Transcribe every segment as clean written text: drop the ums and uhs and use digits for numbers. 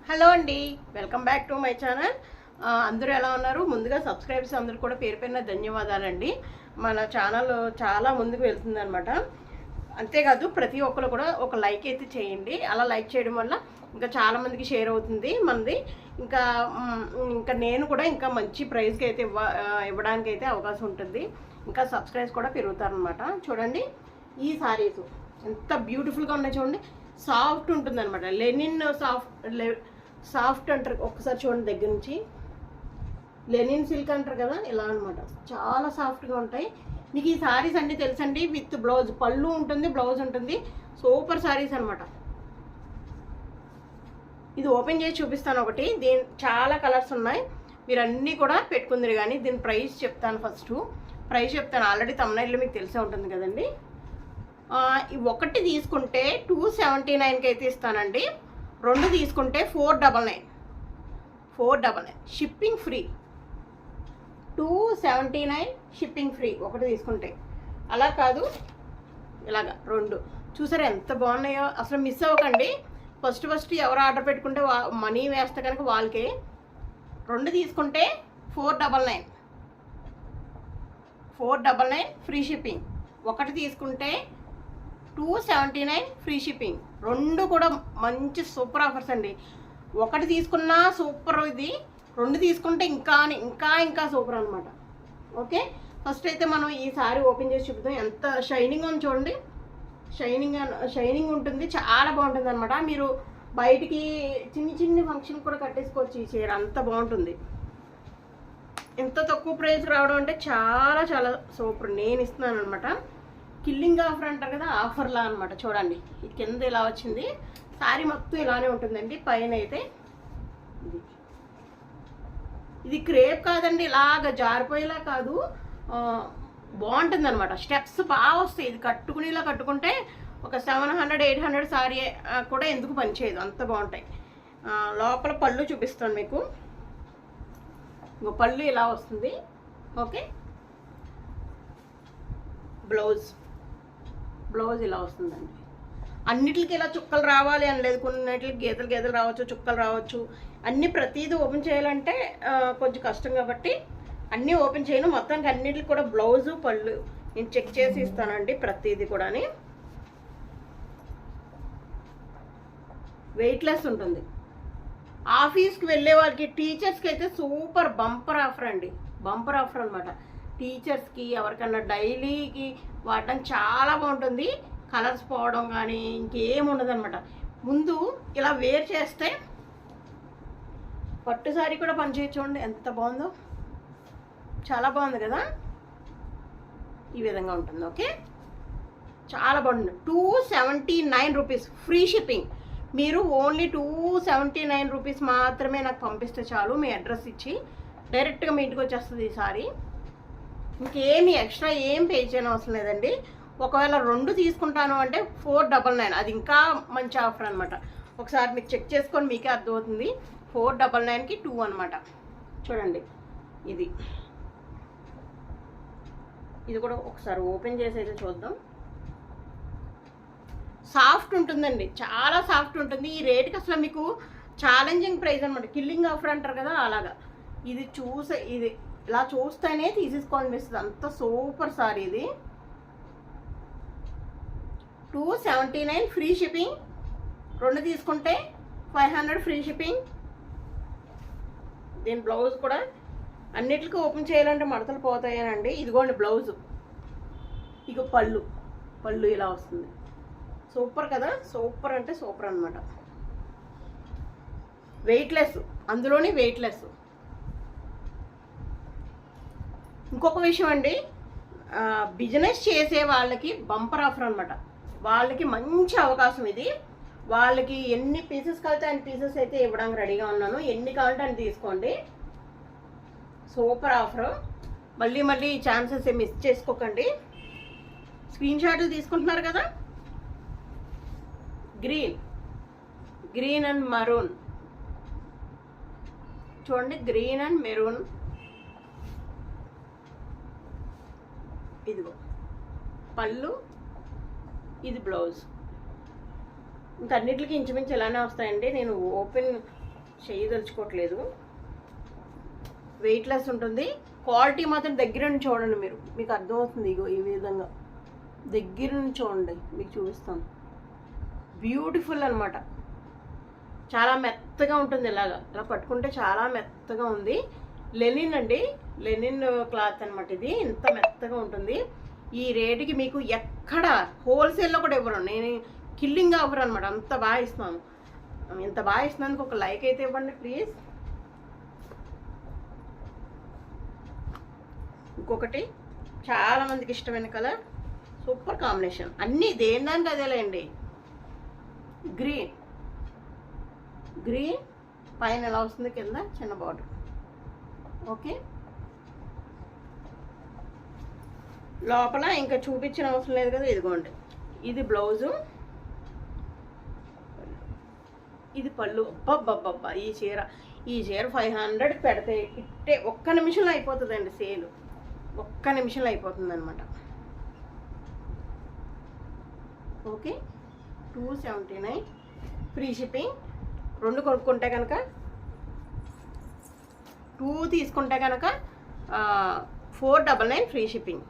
Hello అండి, welcome back to my channel. అందరూ ఎలా ఉన్నారు? ముందుగా సబ్స్క్రైబర్స్ అందరూ కూడా పేరు పేరున ధన్యవాదాలండి. మన ఛానల్ చాలా ముందుకు వెళ్తుంది అనమాట. అంతేకాదు ప్రతి ఒక్కరు కూడా ఒక లైక్ అయితే చేయండి. అలా లైక్ చేయడం వల్ల ఇంకా చాలామందికి షేర్ అవుతుంది మనది. ఇంకా ఇంకా నేను కూడా ఇంకా మంచి ప్రైజ్కి అయితే ఇవ్వడానికి అయితే అవకాశం ఉంటుంది. ఇంకా సబ్స్క్రైబ్స్ కూడా పెరుగుతారనమాట. చూడండి ఈ సారీస్ ఎంత బ్యూటిఫుల్గా ఉన్నాయి చూడండి. సాఫ్ట్ ఉంటుంది అనమాట. లెనిన్ సాఫ్ట్ అంటారు. ఒక్కసారి చూడండి దగ్గర నుంచి. లెనిన్ సిల్క్ అంటారు కదా, ఇలా అనమాట. చాలా సాఫ్ట్గా ఉంటాయి. మీకు ఈ సారీస్ అన్నీ తెలుసండి. విత్ బ్లౌజ్, పళ్ళు ఉంటుంది, బ్లౌజ్ ఉంటుంది. సూపర్ సారీస్ అనమాట. ఇది ఓపెన్ చేసి చూపిస్తాను ఒకటి. చాలా కలర్స్ ఉన్నాయి. మీరు అన్నీ కూడా పెట్టుకుందరు. కానీ దీని ప్రైస్ చెప్తాను. ఫస్ట్ ప్రైస్ చెప్తాను. ఆల్రెడీ తమ్నైల్లో మీకు తెలిసే ఉంటుంది కదండి. ఒకటి తీసుకుంటే 279కి అయితే ఇస్తానండి. రెండు తీసుకుంటే 499 షిప్పింగ్ ఫ్రీ. 279 షిప్పింగ్ ఫ్రీ ఒకటి తీసుకుంటే. అలా కాదు, ఇలాగా రెండు. చూసారా ఎంత బాగున్నాయో? అసలు మిస్ అవ్వకండి. ఫస్ట్ ఎవరు ఆర్డర్ పెట్టుకుంటే మనీ వేస్తే కనుక వాళ్ళకే. రెండు తీసుకుంటే 499 ఫ్రీ షిప్పింగ్. ఒకటి తీసుకుంటే 279 ఫ్రీ షిప్పింగ్. రెండు కూడా మంచి సూపర్ ఆఫర్స్ అండి. ఒకటి తీసుకున్నా సూపర్, ఇది రెండు తీసుకుంటే ఇంకా సూపర్ అనమాట. ఓకే, ఫస్ట్ అయితే మనం ఈ సారీ ఓపెన్ చేసి చూపుతాం. ఎంత షైనింగ్ ఉంది చూడండి. షైనింగ్ ఉంటుంది, చాలా బాగుంటుంది అనమాట. మీరు బయటికి చిన్ని ఫంక్షన్ కూడా కట్టేసుకోవచ్చు ఈ చీర. అంత బాగుంటుంది. ఎంత తక్కువ ప్రైస్ రావడం అంటే చాలా చాలా సూపర్. నేను ఇస్తున్నాను అనమాట. కిల్లింగ్ ఆఫర్ అంటారు కదా, ఆఫర్లా అనమాట. చూడండి ఇది కింద ఇలా వచ్చింది. శారీ మొత్తం ఇలానే ఉంటుందండి. పైన అయితే ఇది క్రేప్ కాదండి, ఇలాగ జారిపోయేలా కాదు. బాగుంటుంది అనమాట. స్టెప్స్ బాగా వస్తాయి. ఇది కట్టుకునేలా కట్టుకుంటే ఒక 700-800 శారీ కూడా ఎందుకు పనిచేయదు, అంత బాగుంటాయి. లోపల పళ్ళు చూపిస్తాను మీకు. పళ్ళు ఇలా వస్తుంది. ఓకే, బ్లౌజ్ ఇలా వస్తుందండి. అన్నిటికి ఇలా చుక్కలు రావాలి అని లేదు. కొన్నిటికి గీతలు రావచ్చు, చుక్కలు రావచ్చు. అన్నీ ప్రతిదీ ఓపెన్ చేయాలంటే కొంచెం కష్టం కాబట్టి అన్నీ ఓపెన్ చేయను. మొత్తానికి అన్నిటికి కూడా బ్లౌజు, పళ్ళు నేను చెక్ చేసి ఇస్తానండి. ప్రతిదీ కూడా వెయిట్లెస్ ఉంటుంది. ఆఫీస్కి వెళ్ళే వాళ్ళకి, టీచర్స్కి అయితే సూపర్ బంపర్ ఆఫర్ అండి. బంపర్ ఆఫర్ అనమాట. టీచర్స్కి ఎవరికన్నా డైలీకి వాడడానికి చాలా బాగుంటుంది. కలర్స్ పోవడం కానీ ఇంకేం ఉండదు అనమాట. ముందు ఇలా వేర్ చేస్తే పట్టు సారీ కూడా పనిచేయచ్చు. చూడండి ఎంత బాగుందో, చాలా బాగుంది కదా. ఈ విధంగా ఉంటుంది. ఓకే, చాలా బాగుంది. 279 రూపీస్ ఫ్రీ షిప్పింగ్. మీరు ఓన్లీ 279 రూపీస్ మాత్రమే నాకు పంపిస్తే చాలు. మీ అడ్రస్ ఇచ్చి డైరెక్ట్గా మీ ఇంటికి వచ్చేస్తుంది ఈ సారీ. ఇంకేమి ఎక్స్ట్రా ఏం పే చేయని అవసరం లేదండి. ఒకవేళ రెండు తీసుకుంటాను అంటే 499. అది ఇంకా మంచి ఆఫర్ అనమాట. ఒకసారి మీరు చెక్ చేసుకొని మీకే అర్థమవుతుంది. 499కి 2 అనమాట. చూడండి ఇది కూడా ఒకసారి ఓపెన్ చేసి అయితే చూద్దాం. సాఫ్ట్ ఉంటుందండి, చాలా సాఫ్ట్ ఉంటుంది. ఈ రేట్కి అసలు మీకు ఛాలెంజింగ్ ప్రైస్ అనమాట. కిల్లింగ్ ఆఫర్ అంటారు కదా, అలాగా. ఇది ఇలా చూస్తేనే తీసేసుకోవాలనిపిస్తుంది. అంత సూపర్ సారీ ఇది. 279 ఫ్రీ షిప్పింగ్. రెండు తీసుకుంటే 500 ఫ్రీ షిప్పింగ్. దీని బ్లౌజ్ కూడా అన్నిటికీ ఓపెన్ చేయాలంటే మడతలు పోతాయనండి. ఇదిగోండి బ్లౌజు. ఇక పళ్ళు ఇలా వస్తుంది. సూపర్ కదా. సూపర్ అంటే సూపర్ అనమాట. వెయిట్లెస్, అందులోని వెయిట్లెస్. ఇంకొక విషయం అండి, బిజినెస్ చేసే వాళ్ళకి బంపర్ ఆఫర్ అనమాట. వాళ్ళకి మంచి అవకాశం ఇది. వాళ్ళకి ఎన్ని పీసెస్ కలితే అన్ని పీసెస్ అయితే ఇవ్వడానికి రెడీగా ఉన్నాను. ఎన్ని కావాలంటే అని తీసుకోండి. Super offer. మళ్ళీ ఈ ఛాన్సెస్ మిస్ చేసుకోకండి. స్క్రీన్ షాట్లు తీసుకుంటున్నారు కదా. గ్రీన్ అండ్ మరూన్ చూడండి. Green and maroon. ఇదిగో పళ్ళు, ఇది బ్లౌజ్. ఇంకా అన్నిటికీ ఇంచుమించు ఇలానే వస్తాయండి. నేను ఓపెన్ చేయదలుచుకోవట్లేదు. వెయిట్లెస్ ఉంటుంది. క్వాలిటీ మాత్రం దగ్గర నుంచి చూడండి, మీకు అర్థమవుతుంది. ఇగో ఈ విధంగా దగ్గర నుంచి చూడండి, మీకు చూపిస్తాను. బ్యూటిఫుల్ అనమాట. చాలా మెత్తగా ఉంటుంది. ఇలా పట్టుకుంటే చాలా మెత్తగా ఉంది. లెనిన్ అండి, లెనిన్ క్లాత్ అనమాట. ఇది ఇంత మెత్తగా ఉంటుంది. ఈ రేటుకి మీకు ఎక్కడ హోల్సేల్లో కూడా ఇవ్వరు. నేను కిల్లింగ్ ఆఫర్ అనమాట. అంత బాగా ఇస్తున్నాను. ఇంత బాగా ఇస్తున్నందుకు ఒక లైక్ అయితే ఇవ్వండి ప్లీజ్. ఇంకొకటి చాలా మందికి ఇష్టమైన కలర్, సూపర్ కాంబినేషన్. అన్నీ దేని దానికి అదేలేండి. గ్రీన్ పైన ఎలా వస్తుంది, కింద చిన్న బార్డర్. ఓకే, లోపల ఇంకా చూపించిన అవసరం లేదు కదా. ఇదిగోండి, ఇది బ్లౌజు, ఇది పళ్ళు. అబ్బబ్బబ్బబ్బా, ఈ చీర 500 పెడితే ఇట్టే ఒక్క నిమిషంలో అయిపోతుందండి సేల్. ఒక్క నిమిషంలో అయిపోతుంది అనమాట. Okay, 279 free shipping. 2 కొనుక్కుంటే కనుక 2 తీసుకుంటే కనుక 499 ఫ్రీ షిప్పింగ్.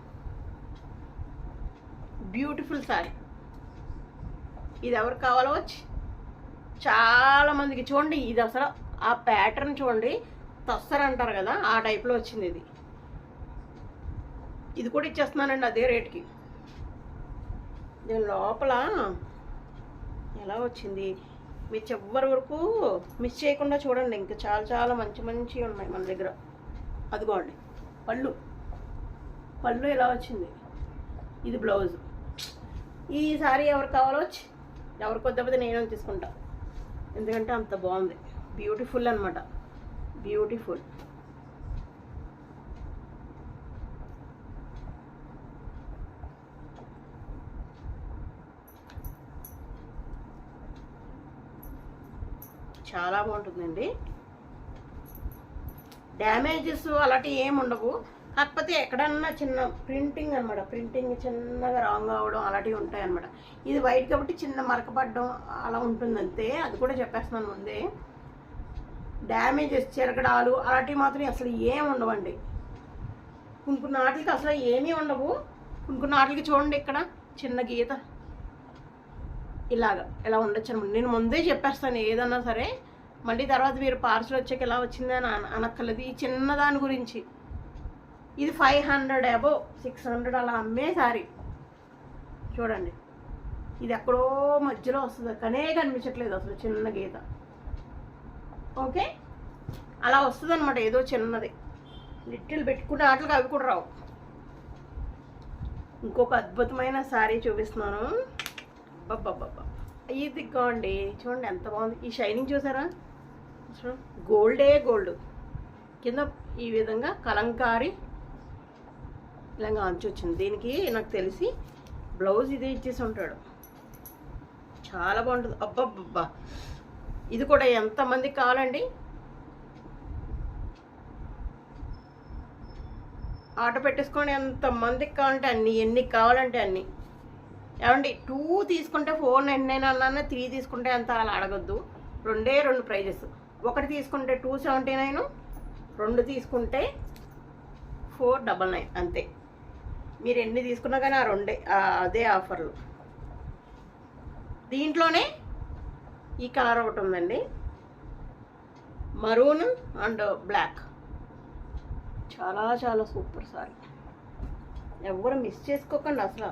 Beautiful sorry. ఇది ఎవరికి కావాలో వచ్చి చాలా మందికి చూడండి. ఇది అసలు ఆ ప్యాటర్న్ చూడండి, తస్సర్ అంటారు కదా, ఆ టైప్లో వచ్చింది ఇది. ఇది కూడా ఇచ్చేస్తున్నానండి అదే రేట్కి. దీని లోపల ఎలా వచ్చింది మీ చివరి వరకు మిస్ చేయకుండా చూడండి. ఇంకా చాలా చాలా మంచి మంచివి ఉన్నాయి మన దగ్గర. అదిగోండి పళ్ళు ఎలా వచ్చింది. ఇది బ్లౌజ్. ఈ సారీ ఎవరు కావాలో వచ్చి, ఎవరికి వద్దపోతే నేను తీసుకుంటా, ఎందుకంటే అంత బాగుంది. బ్యూటిఫుల్ అనమాట, బ్యూటిఫుల్. చాలా బాగుంటుందండి. డ్యామేజెస్ అలాంటివి ఏమి ఉండవు. కాకపోతే ఎక్కడన్నా చిన్న ప్రింటింగ్ అనమాట, ప్రింటింగ్ చిన్నగా రాంగ్ అవ్వడం అలాంటివి ఉంటాయి అనమాట. ఇది వైట్ కాబట్టి చిన్న మరకపడడం అలా ఉంటుంది అంతే. అది కూడా చెప్పేస్తున్నాను ముందే. డ్యామేజెస్, చెరగడాలు అలాంటివి మాత్రం అసలు ఏమి ఉండవండి. కొన్ని వాటికి అసలు ఏమీ ఉండవు. కొన్ని వాటికి చూడండి, ఇక్కడ చిన్న గీత ఇలా ఉండొచ్చు అనమాట. నేను ముందే చెప్పేస్తాను ఏదన్నా సరే. మళ్ళీ తర్వాత మీరు పార్సల్ వచ్చాక ఎలా వచ్చింది అని అనక్కర్లేదు. ఈ చిన్నదాని గురించి ఇది 500 అబోవ్ 600 అలా అమ్మే సారీ చూడండి. ఇది ఎక్కడో మధ్యలో వస్తుంది, కనిపించట్లేదు అసలు చిన్న గీత. ఓకే, అలా వస్తుంది అనమాట. ఏదో చిన్నది లిటిల్ పెట్టుకునే ఆటలకు అవి కూడా రావు. ఇంకొక అద్భుతమైన సారీ చూపిస్తున్నాను. అబ్బబ్బబ్బబ్బా, ఇది ఇదిగోండి చూడండి ఎంత బాగుంది. ఈ షైనింగ్ చూసారా, గోల్డే గోల్డ్. కింద ఈ విధంగా కలంకారీ ఇలాగా అంచు వచ్చింది. దీనికి నాకు తెలిసి బ్లౌజ్ ఇదే ఇచ్చేసి ఉంటాడు. చాలా బాగుంటుంది. అబ్బబ్బబ్బా, ఇది కూడా ఎంతమందికి కావాలండి. ఆర్డర్ పెట్టేసుకోండి. ఎంతమందికి కావాలంటే అన్ని, ఎన్ని కావాలంటే అన్ని. ఏమండి 2 తీసుకుంటే 499 అన్నా, 3 తీసుకుంటే అంత అలా అడగొద్దు. 2 ప్రైజెస్. 1 తీసుకుంటే 279, 2 తీసుకుంటే 499 అంతే. మీరు ఎన్ని తీసుకున్నా కానీ ఆ 2 అదే ఆఫర్లు. దీంట్లోనే ఈ కలర్ ఒకటి ఉందండి, మరూన్ అండ్ బ్లాక్. చాలా చాలా సూపర్ సారీ. ఎవరు మిస్ చేసుకోకండి, అసలు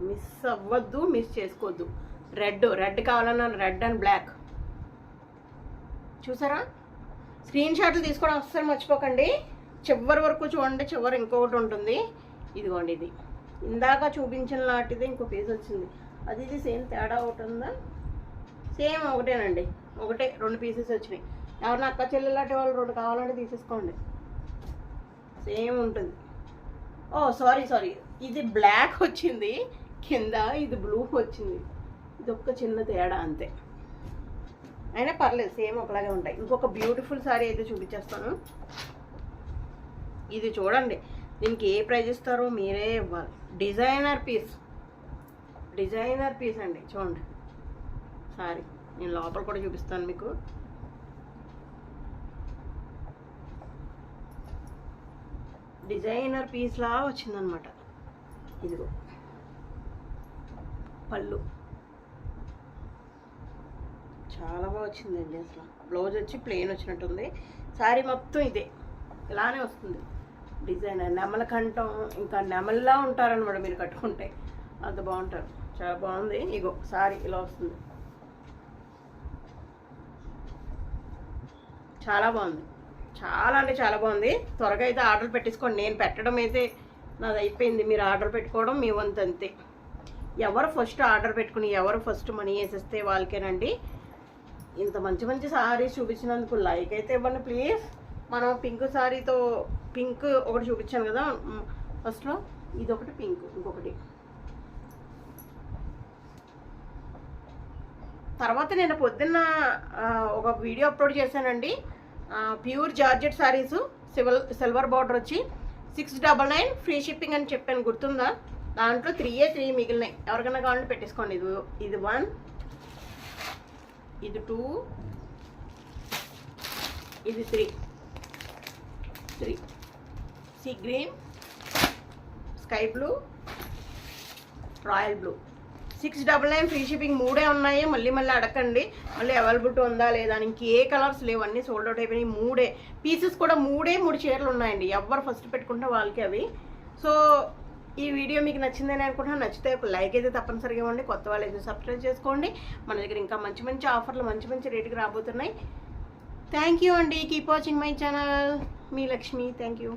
మిస్ అవ్వద్దు, మిస్ చేసుకోవద్దు. రెడ్ కావాలన్నా రెడ్ అండ్ బ్లాక్. చూసారా, స్క్రీన్ షాట్లు తీసుకోవడం అస్సలు మర్చిపోకండి. చివరి వరకు చూడండి, చివరి ఇంకొకటి ఉంటుంది. ఇదిగోండి, ఇది ఇందాక చూపించిన లాంటిది ఇంకో పీస్ వచ్చింది. అది ఇది సేమ్ తేడా ఒకటి ఉందా? సేమ్ ఒకటేనండి, ఒకటే 2 పీసెస్ వచ్చినాయి. ఎవరైనా అక్క చెల్లెలు లాంటి వాళ్ళు 2 కావాలంటే తీసేసుకోండి, సేమ్ ఉంటుంది. ఓ సారీ, ఇది బ్లాక్ వచ్చింది కింద, ఇది బ్లూ వచ్చింది. ఇది ఒక్క చిన్న తేడా అంతే, అయినా పర్లేదు, సేమ్ ఒకలాగే ఉంటాయి. ఇంకొక బ్యూటిఫుల్ సారీ అయితే చూపించేస్తాను. ఇది చూడండి, దీనికి ఏ ప్రైజ్ ఇస్తారో మీరే ఇవ్వాలి. డిజైనర్ పీస్ అండి. చూడండి సారీ నేను లోపల కూడా చూపిస్తాను మీకు. డిజైనర్ పీస్లా వచ్చిందనమాట. ఇదిగో పళ్ళు చాలా బాగా వచ్చిందండి. అసలు బ్లౌజ్ వచ్చి ప్లెయిన్ వచ్చినట్టుంది. శారీ మొత్తం ఇదే ఇలానే వస్తుంది. డిజైనర్ నెమల కంఠం, ఇంకా నెమల్లా ఉంటారనమాట మీరు కట్టుకుంటే, అంత బాగుంటారు. చాలా బాగుంది. ఇగో శారీ ఇలా వస్తుంది, చాలా బాగుంది. చాలా అంటే చాలా బాగుంది. త్వరగా అయితే ఆర్డర్ పెట్టేసుకోండి. నేను పెట్టడం అయితే నాది అయిపోయింది, మీరు ఆర్డర్ పెట్టుకోవడం మీ వంతు అంతే. ఎవరు ఫస్ట్ ఆర్డర్ పెట్టుకుని ఎవరు ఫస్ట్ మనీ వేసేస్తే వాళ్ళకేనండి. ఇంత మంచి మంచి శారీస్ చూపించినందుకు లైక్ అయితే ఇవ్వండి ప్లీజ్. మనం పింక్ శారీతో పింక్ ఒకటి చూపించాను కదా ఫస్ట్లో, ఇది ఒకటి పింక్, ఇంకొకటి తర్వాత నేను పొద్దున్న ఒక వీడియో అప్లోడ్ చేశానండి. Pure georgette saris silver border వచ్చి 699 ఫ్రీ షిప్పింగ్ అని చెప్పాను, గుర్తుందా? దాంట్లో 3 మిగిలినాయి. ఎవరికైనా కావాలంటే పెట్టేసుకోండి. ఇది 1, ఇది 2, ఇది 3 sea green, sky blue, royal blue. 699 free shipping. 3 ఉన్నాయి. మళ్ళీ అడగండి మళ్ళీ అవైలబిలిటీ ఉందా లేదా అని. ఇంకే కలర్స్ లేవు, అన్నీ సోల్డ్ అవుట్ అయిపోయినాయి. 3 పీసెస్ కూడా 3 చీరలు ఉన్నాయండి. ఎవరు ఫస్ట్ పెట్టుకుంటే వాళ్ళకి అవి. సో ఈ వీడియో మీకు నచ్చిందని అనుకుంటున్నాను. నచ్చితే ఒక లైక్ అయితే తప్పనిసరిగా ఇవ్వండి. కొత్త వాళ్ళు అయితే సబ్స్క్రైబ్ చేసుకోండి. మన దగ్గర ఇంకా మంచి మంచి ఆఫర్లు మంచి రేటుకి రాబోతున్నాయి. థ్యాంక్ యూ అండి. Keep watching my channel. Me Lakshmi. Thank you.